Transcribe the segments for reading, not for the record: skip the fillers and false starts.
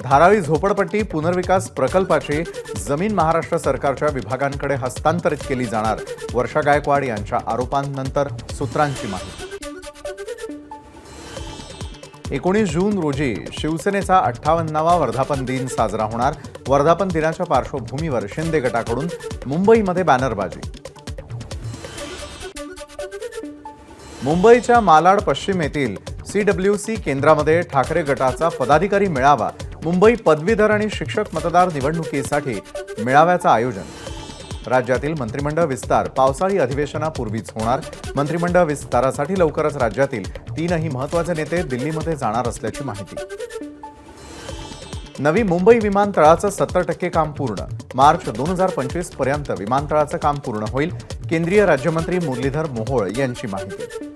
धारावी झोपडपट्टी पुनर्विकास प्रकल्पाची जमीन महाराष्ट्र सरकारच्या विभागांकडे हस्तांतरित केली जाणार। वर्षा गायकवाड यांच्या आरोपांनंतर सूत्रांची माहिती। 19 जून रोजी शिवसेनेचा 58वा वर्धापन दिन साजरा होणार। वर्धापन दिनाच्या पार्श्वभूमीवर शिंदे गटाकडून मुंबईमध्ये बॅनरबाजी। मुंबईच्या मालाड पश्चिम येथील CWC केंद्रामध्ये ठाकरे गटाचा पदाधिकारी मेळावा। मुंबई पदवीधर आणि शिक्षक मतदार निवडणुकीसाठी मेळाव्याचं आयोजन। राज्यातील मंत्रिमंडळ विस्तार पावसाळी अधिवेशनापूर्वीच होणार। मंत्रिमंडळ विस्तारासाठी लवकरच राज्यातील 3ही महत्त्वाचे नेते दिल्लीमध्ये जाणार असल्याची माहिती। नवी मुंबई विमानतळाचं 70% काम पूर्ण। मार्च 2025 पर्यंत विमानतळाचं काम पूर्ण होईल। केंद्रीय राज्यमंत्री मुरलीधर मोहोळ यांची माहिती।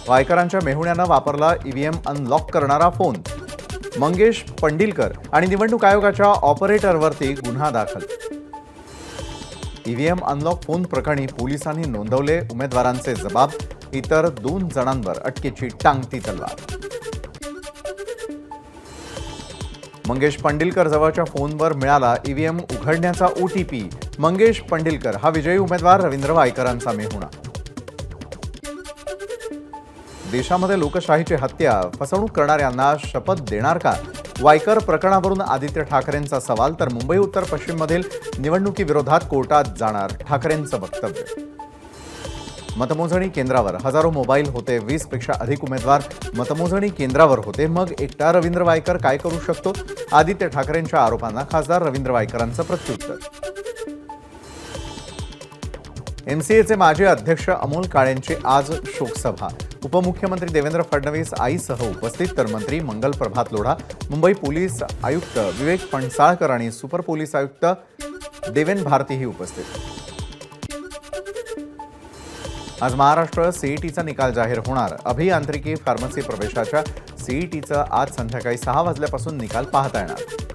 वायकरांच्या मेहुण्यानं वापरला EVM अनलॉक करणारा फोन। मंगेश पंडिलकर आणि निवडणूक आयोगाच्या ऑपरेटरवरती गुन्हा दाखल। EVM अनलॉक फोन प्रकरणी पोलिसांनी नोंदवले उमेदवारांचे जबाब। इतर 2 जणांवर अटकेची टांगती तलवार। मंगेश पंडिलकर जवळच्या फोनवर मिळाला EVM उघडण्याचा OTP। मंगेश पंडिलकर हा विजयी उमेदवार रवींद्र वायकरांचा मेहुणा। देशामध्ये लोकशाहीची हत्या फसवणूक करणाऱ्यांना शपथ देणार का? वायकर प्रकरणावरून आदित्य ठाकरेंचा सवाल। तर मुंबई उत्तर पश्चिममधील निवडणुकीविरोधात कोर्टात जाणार ठाकरेंचं वक्तव्य। मतमोजणी केंद्रावर हजारो मोबाईल होते। 20 पेक्षा अधिक उमेदवार मतमोजणी केंद्रावर होते। मग एकटा रवींद्र वायकर काय करू शकतो? आदित्य ठाकरेंच्या आरोपांना खासदार रवींद्र वायकरांचं प्रत्युत्तर। MCAचे माजी अध्यक्ष अमोल काळेंची आज शोकसभा। उपमुख्यमंत्री देवेंद्र फडणवीस आईसह उपस्थित, तर मंत्री मंगल प्रभात लोढा, मुंबई पोलीस आयुक्त विवेक फणसाळकर आणि सुपर पोलीस आयुक्त देवेन भारतीही उपस्थित। आज महाराष्ट्र CETचा निकाल जाहीर होणार। अभियांत्रिकी फार्मसी प्रवेशाच्या CETचा आज संध्याकाळी 6 वाजल्यापासून निकाल पाहता येणार।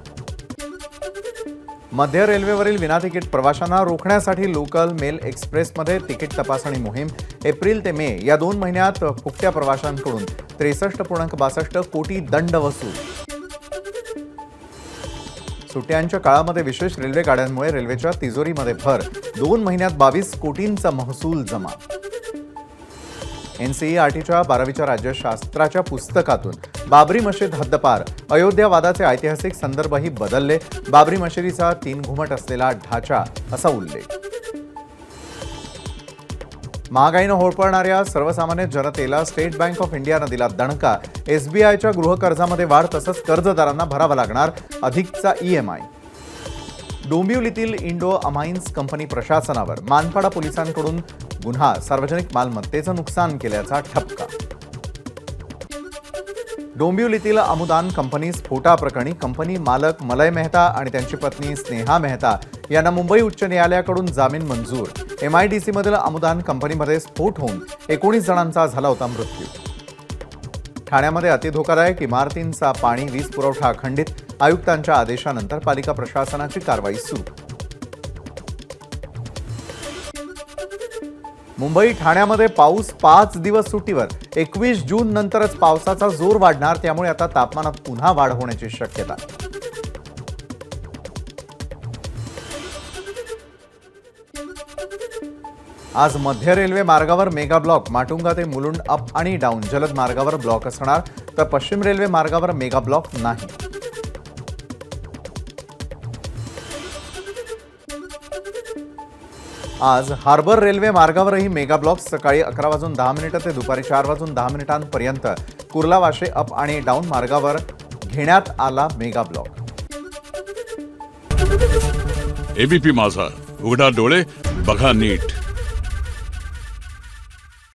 मध्य रेल्वेवरील विनातिकीट प्रवाशांना रोखण्यासाठी लोकल मेल एक्सप्रेसमध्ये तिकीट तपासणी मोहीम। एप्रिल ते मे या 2 महिन्यात फुकट्या प्रवाशांकडून 63.62 कोटी दंड वसूल। सुट्ट्यांच्या काळामध्ये विशेष रेल्वे गाड्यांमुळे रेल्वेच्या तिजोरीमध्ये भर। 2 महिन्यात 22 कोटींचा महसूल जमा। NCERTच्या 12वीच्या राज्यशास्त्राच्या पुस्तकातून बाबरी मशीद हद्दपार, अयोध्या वादाचे ऐतिहासिक संदर्भही बदलले। बाबरी मशिदीचा 3 घुमट असलेला ढाचा असा उल्लेख। महागाईनं होरपळणाऱ्या सर्वसामान्य जनतेला स्टेट बँक ऑफ इंडियानं दिला दणका। SBIच्या गृहकर्जामध्ये वाढ, तसंच कर्जदारांना भरावा लागणार अधिकचा EMI। डोंबिवलीतील इंडो अमाइन्स कंपनी प्रशासनावर मानपाडा पोलिसांकडून गुन्हा। सार्वजनिक मालमत्तेचं नुकसान केल्याचा ठपका। डोंबिवलीतील अमुदान कंपनी स्फोटाप्रकरणी कंपनी मालक मलय मेहता आणि त्यांची पत्नी स्नेहा मेहता यांना मुंबई उच्च न्यायालयाकडून जामीन मंजूर। MIDCमधील अमुदान कंपनीमध्ये स्फोट होऊन 19 जणांचा झाला होता मृत्यू। ठाण्यामध्ये अतिधोकादायक इमारतींचा पाणी वीज पुरवठा खंडित। आयुक्तांच्या आदेशानंतर पालिका प्रशासनाची कारवाई सुरू। मुंबई ठाण्यामध्ये पाऊस 5 दिवस सुट्टीवर। 21 जून नंतरच पावसाचा जोर वाढणार, त्यामुळे आता तापमानात पुन्हा वाढ होण्याची शक्यता। आज मध्य रेल्वे मार्गावर मेगा ब्लॉक। माटुंगा ते मुलुंड अप आणि डाऊन जलद मार्गावर ब्लॉक असणार, तर पश्चिम रेल्वे मार्गावर मेगा ब्लॉक नाही। आज हार्बर रेल्वे मार्गावरही मेगा ब्लॉक। सकाळी 11:10 ते दुपारी 4:10 कुर्ला वाशे अप आणि डाऊन मार्गावर घेण्यात आला मेगा ब्लॉक। ABP माझा, उघडा डोळे बघा नीट।